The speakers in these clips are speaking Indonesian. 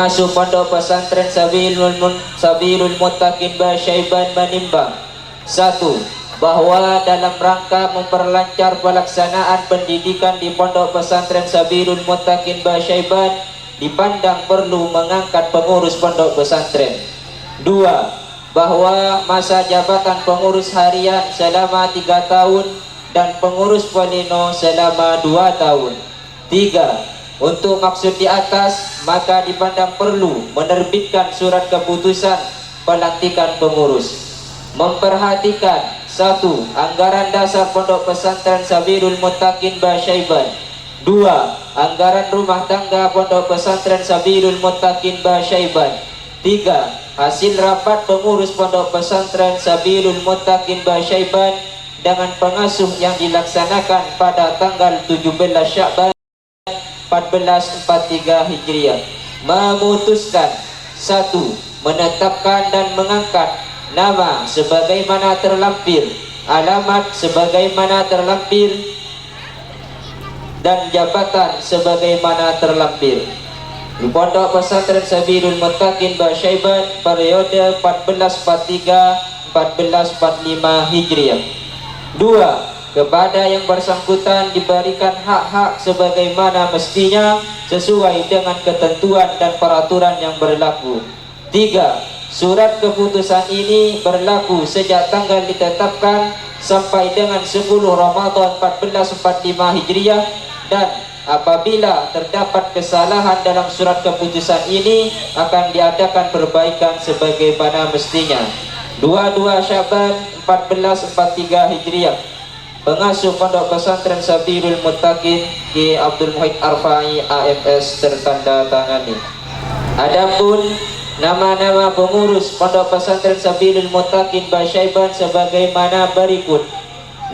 Pengasuh Pondok Pesantren Sabilul Muttaqin Basyaiban menimbang: 1. Bahwa dalam rangka memperlancar pelaksanaan pendidikan di Pondok Pesantren Sabilul Muttaqin Basyaiban, dipandang perlu mengangkat pengurus pondok pesantren. 2. Bahwa masa jabatan pengurus harian selama 3 tahun dan pengurus pleno selama 2 tahun. 3. Untuk maksud di atas, maka dipandang perlu menerbitkan surat keputusan pelantikan pengurus. Memperhatikan: 1. Anggaran dasar Pondok Pesantren Sabilul Muttaqin Basyaiban. 2. Anggaran rumah tangga Pondok Pesantren Sabilul Muttaqin Basyaiban. 3. Hasil rapat pengurus Pondok Pesantren Sabilul Muttaqin Basyaiban dengan pengasuh yang dilaksanakan pada tanggal 17 Sya'ban 1443 Hijriah, memutuskan: 1. Menetapkan dan mengangkat nama sebagaimana terlampir, alamat sebagaimana terlampir, dan jabatan sebagaimana terlampir di Pondok Pesantren Sabilul Muttaqin Basyaiban periode 1443 1445 Hijriah. 2. Kepada yang bersangkutan diberikan hak-hak sebagaimana mestinya sesuai dengan ketentuan dan peraturan yang berlaku. 3. Surat keputusan ini berlaku sejak tanggal ditetapkan sampai dengan 10 Ramadan 1445 Hijriah, dan apabila terdapat kesalahan dalam surat keputusan ini akan diadakan perbaikan sebagaimana mestinya. 22 Sya'ban 1443 Hijriah. Pengasuh Pondok Pesantren Sabilul Muttaqin Ki Abdul Muhid Arfai AFS tertanda tangani. Adapun nama-nama pengurus Pondok Pesantren Sabilul Muttaqin Basyaiban sebagaimana berikut: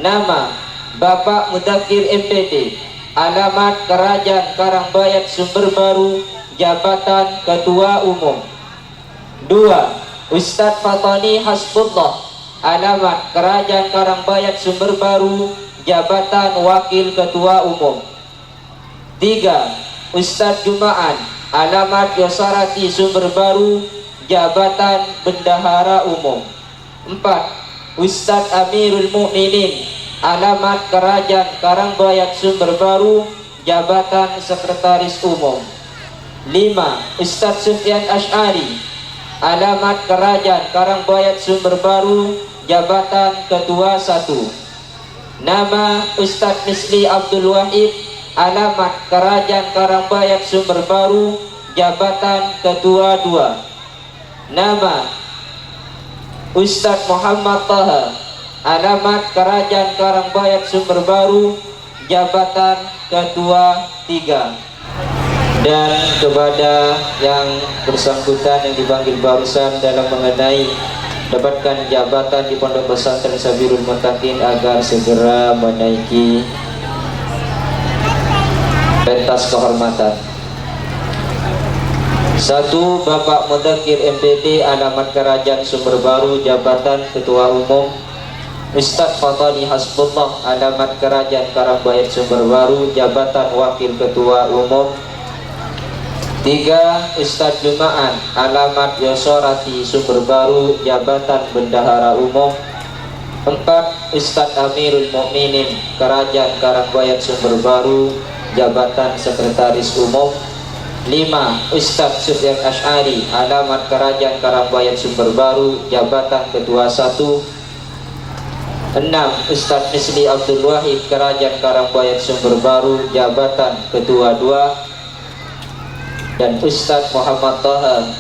nama Bapak Mudakir MPD, alamat Kerajaan Karangbayat Sumber Baru, jabatan Ketua Umum. 2. Ustadz Fatani Hasbullah, alamat Kerajaan Karangbayat Sumber Baru, jabatan Wakil Ketua Umum. 3. Ustadz Jumaan, alamat Yosarati Sumber Baru, jabatan Bendahara Umum. 4. Ustadz Amirul Mukminin, alamat Kerajaan Karangbayat Sumber Baru, jabatan Sekretaris Umum. 5. Ustadz Sufyan Asy'ari, alamat Kerajaan Karangbayat Sumber Baru, jabatan Ketua 1. Nama Ustadz Misli Abdul Wahid, alamat Kerajaan Karangbayat Sumber Baru, jabatan Ketua 2. Nama Ustadz Muhammad Taha, alamat Kerajaan Karangbayat Sumber Baru, jabatan Ketua 3. Dan kepada yang bersangkutan yang dipanggil barusan dalam mengenai dapatkan jabatan di Pondok Pesantren Sabilul Muttaqin agar segera menaiki pentas kehormatan. 1. Bapak Mudakir MPD, alamat Kerajaan Sumber Baru, jabatan Ketua Umum. Ustadz Fatani Hasbullah, alamat Kerajaan Karangbayat Sumber Baru, jabatan Wakil Ketua Umum. 3. Ustadz Jumaan, alamat Yosorati Sumber Baru, jabatan Bendahara Umum. 4. Ustadz Amirul Mukminin, Kerajaan Karangbayat Sumber Baru, jabatan Sekretaris Umum. 5. Ustadz Sufyan Asy'ari, alamat Kerajaan Karangbayat Sumber Baru, jabatan Ketua 1. 6. Ustadz Misli Abdul Wahid, Kerajaan Karangbayat Sumber Baru, jabatan Ketua 2. Dan Ustadz Muhammad Taha,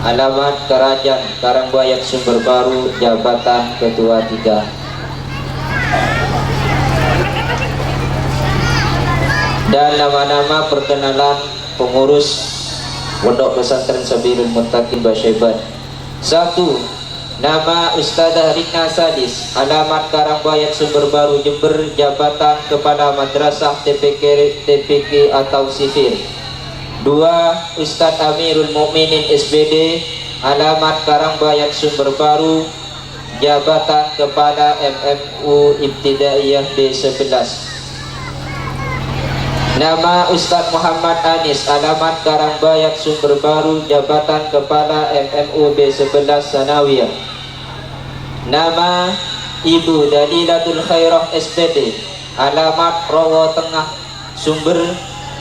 alamat Kerajaan Karangbayat Sumber Baru, jabatan Ketua 3. Dan nama-nama perkenalan pengurus Pondok Pesantren Sabilul Muttaqin Basyaiban. 1. Nama Ustadzah Rina Sadis, alamat Karangbayat Sumber Baru Jember, jabatan Kepala Madrasah TPK atau Sifir. 2. Ustadz Amirul Mukminin SBD, alamat Karangbayat Sumber Baru, jabatan Kepala MMU Ibtidaiyah B11. 6. Nama Ustadz Muhammad Anis, alamat Karangbayat Sumber Baru, jabatan Kepala MMU B11 Sanawiyah. Nama Ibu Dalilatul Khairah SPD, alamat Rowo Tengah Sumber,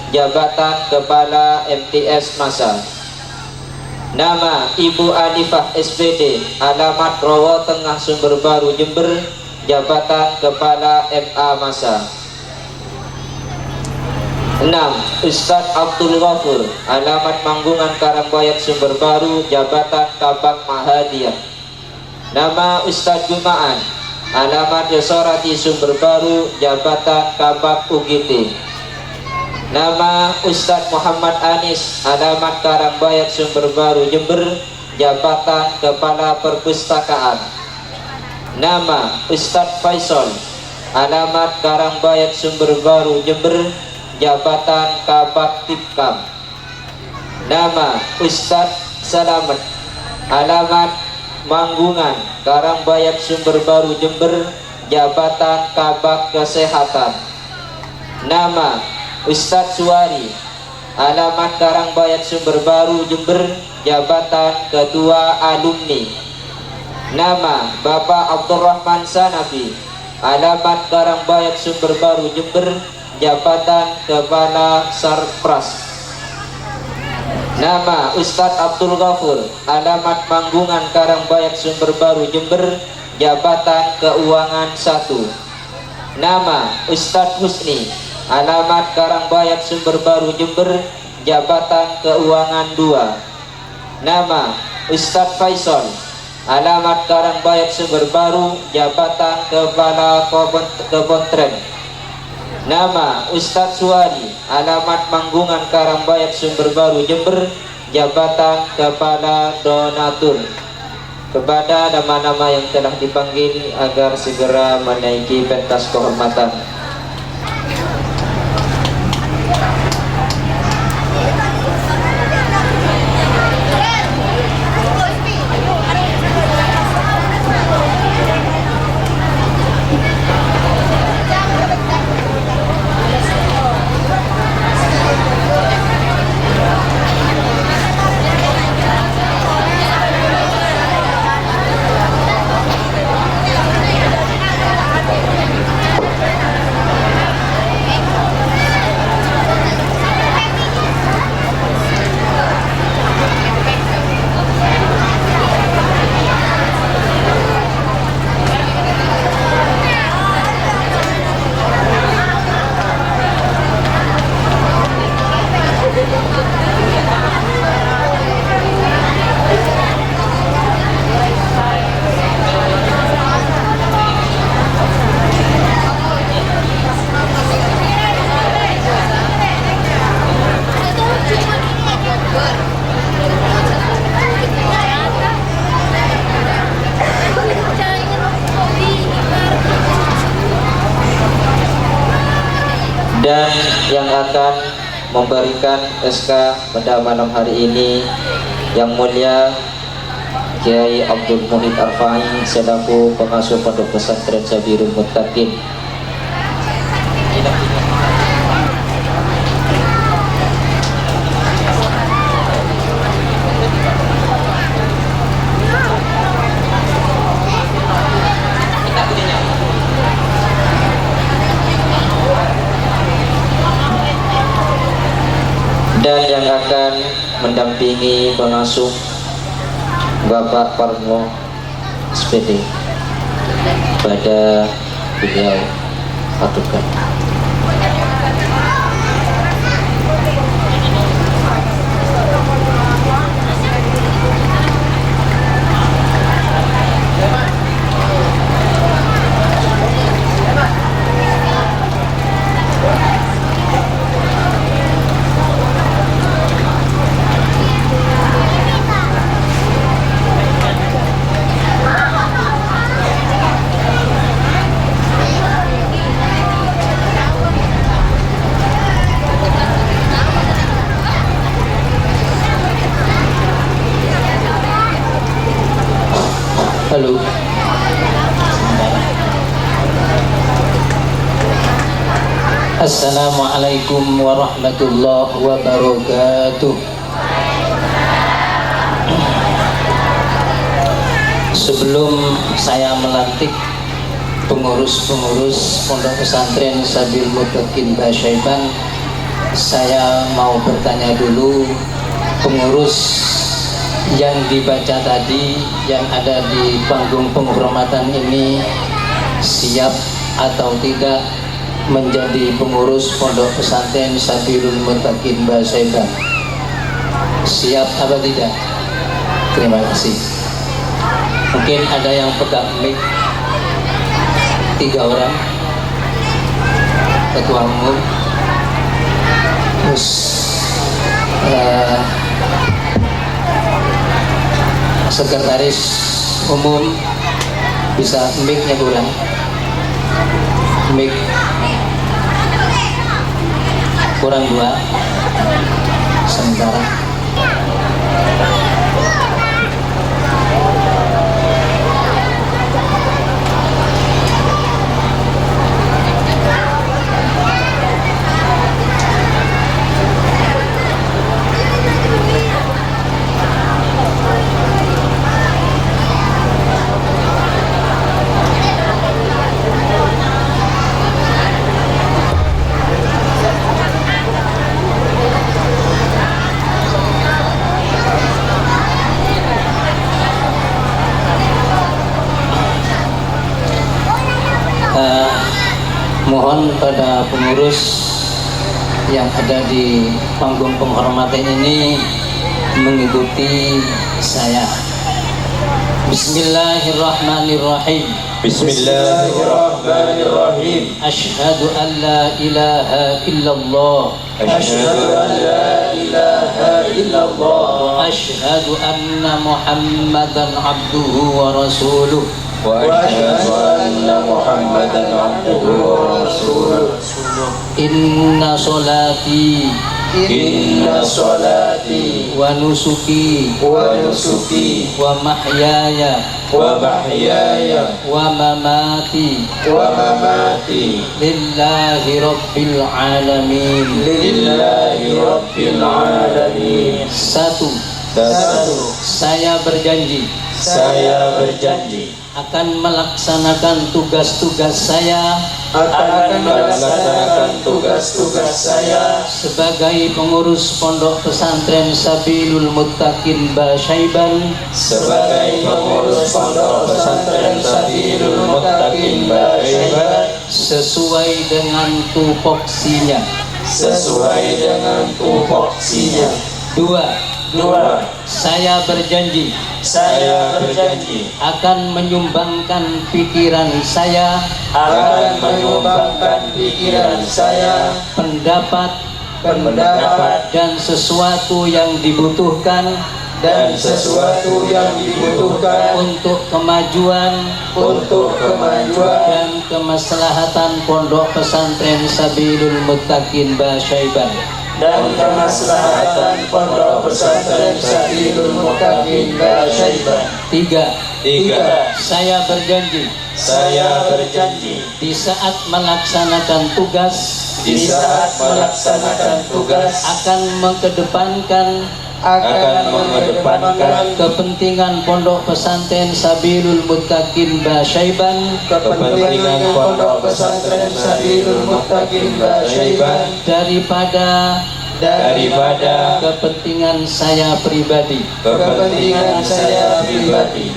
jabatan Kepala MTS Masa. Nama Ibu Alifah SPD, alamat Rowo Tengah Sumber Baru Jember, jabatan Kepala MA Masa. 6. Ustadz Abdul Ghafur, alamat Manggungan Karangbayat Sumber Baru, jabatan Kabak Mahadiyah. Nama Ustadz Jumaan, alamat Yosorati Sumber Baru, jabatan Kabak UGT. Nama Ustadz Muhammad Anis, alamat Karangbayat Sumber Baru Jember, jabatan Kepala Perpustakaan. Nama Ustadz Faisal, alamat Karangbayat Sumber Baru Jember, jabatan Kabak Tipkam. Nama Ustadz Salamet, alamat Manggungan Karangbayat Sumber Baru Jember, jabatan Kabak Kesehatan. Nama Ustadz Suwari, alamat Karangbayat Sumber Baru Jember, jabatan Ketua Alumni. Nama Bapak Abdurrahman Sanafi, alamat Karangbayat Sumber Baru Jember, jabatan Kepala Sarpras. Nama Ustadz Abdul Ghafur, alamat Manggungan Karangbayat Sumber Baru Jember, jabatan Keuangan 1. Nama Ustadz Husni, alamat Karangbayat Sumber Baru Jember, jabatan Keuangan 2. Nama Ustadz Faisal, alamat Karangbayat Sumber Baru, jabatan Kepala Kebontrem. Nama Ustadz Suwadi, alamat Manggungan Karangbayat Sumber Baru Jember, jabatan Kepala Donatur. Kepada nama-nama yang telah dipanggil agar segera menaiki pentas kehormatan. Dan yang akan memberikan SK pada malam hari ini yang mulia Kiai Abdul Muhid Arfai selaku pengasuh Pondok Pesantren Sabirul Muttaqin. Dan yang akan mendampingi pengasuh Bapak Parmo SPD pada beliau aturkan. Assalamualaikum warahmatullahi wabarakatuh. Sebelum saya melantik pengurus-pengurus Pondok Pesantren Sabil Muttaqin Basyaiban, saya mau bertanya dulu, pengurus yang dibaca tadi yang ada di panggung penghormatan ini siap atau tidak menjadi pengurus Pondok Pesantren Sabilul Muttaqin Basyaiban? Siap apa tidak? Terima kasih. Mungkin ada yang pegang mic, 3 orang, ketua umum, terus sekretaris umum, bisa mic-nya kurang, mic kurang 2 sementara. Mohon pada pengurus yang ada di panggung penghormatan ini mengikuti saya. Bismillahirrahmanirrahim. Bismillahirrahmanirrahim. Asyhadu an la ilaha illallah. Asyhadu an la ilaha illallah. Asyhadu anna Muhammadan abduhu wa rasuluh. Wa asyhadu anna Muhammadan abduhu wa rasuluh. Inna solati Inna salati wa nusuki wa nusuki wa mahyaya wa mahyaya wa mamati wa mamati lillahi rabbil alamin. lillahi rabbil alamin. Satu, saya berjanji Saya berjanji akan melaksanakan tugas-tugas saya akan melaksanakan tugas-tugas saya sebagai pengurus Pondok Pesantren Sabilul Muttaqin Basyaiban sebagai pengurus Pondok Pesantren Sabilul Muttaqin Basyaiban sesuai dengan tupoksinya. sesuai dengan tupoksinya. Dua, Saya berjanji saya berjanji akan menyumbangkan pikiran saya, akan menyumbangkan pikiran saya, pendapat, pendapat dan sesuatu yang dibutuhkan dan sesuatu yang dibutuhkan untuk kemajuan dan kemaslahatan Pondok Pesantren Sabilul Muttaqin Basyaiban. dan kemaslahatan Pondok Pesantren Sabilul Muttaqin Basyaiban. Tiga, saya berjanji Saya berjanji di saat melaksanakan tugas di saat melaksanakan tugas akan mengedepankan kepentingan Pondok Pesantren Sabilul Muttaqin Basyaiban kepentingan Pondok Pesantren Sabilul Muttaqin Basyaiban daripada kepentingan saya pribadi. kepentingan saya pribadi.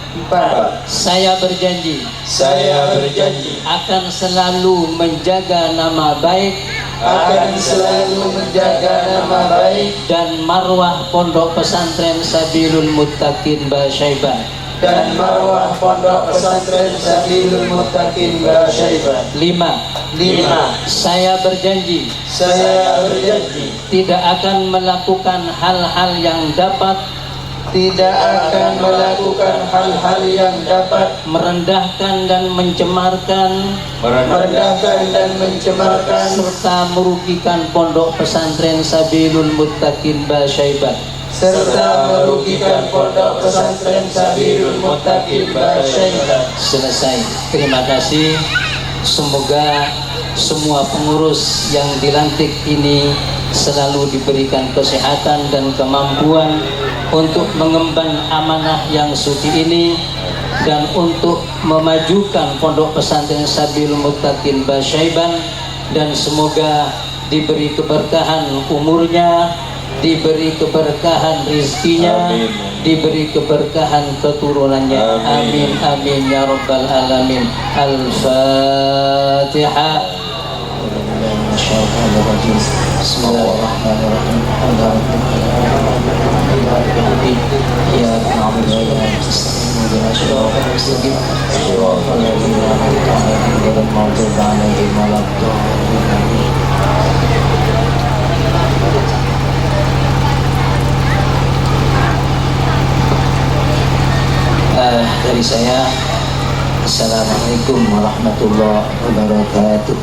Empat, saya berjanji Saya berjanji akan selalu menjaga nama baik akan selalu menjaga nama baik dan marwah Pondok Pesantren Sabilul Muttaqin Basyaiban. dan marwah Pondok Pesantren Sabilul Muttaqin Basyaiban. 5, saya berjanji Saya berjanji tidak akan melakukan hal-hal yang dapat tidak akan melakukan hal-hal yang dapat merendahkan dan mencemarkan serta merugikan Pondok Pesantren Sabilul Muttaqin Basyaiban. serta merugikan Pondok Pesantren Sabilul Muttaqin Basyaiban. Selesai. Terima kasih. Semoga semua pengurus yang dilantik ini selalu diberikan kesehatan dan kemampuan untuk mengemban amanah yang suci ini dan untuk memajukan Pondok Pesantren Sabilul Muttaqin Basyaiban, dan semoga diberi keberkahan umurnya, diberi keberkahan rizkinya, diberi keberkahan keturunannya. Amin amin ya rabbal alamin. Al-Fatihah. Bismillahirrahmanirrahim. Ya na'budu wa nasta'inu wa nasta'in. Shiratal ladzina an'amta 'alaihim ghairil maghdubi 'alaihim waladdallin. Dari saya, Assalamualaikum warahmatullahi wabarakatuh.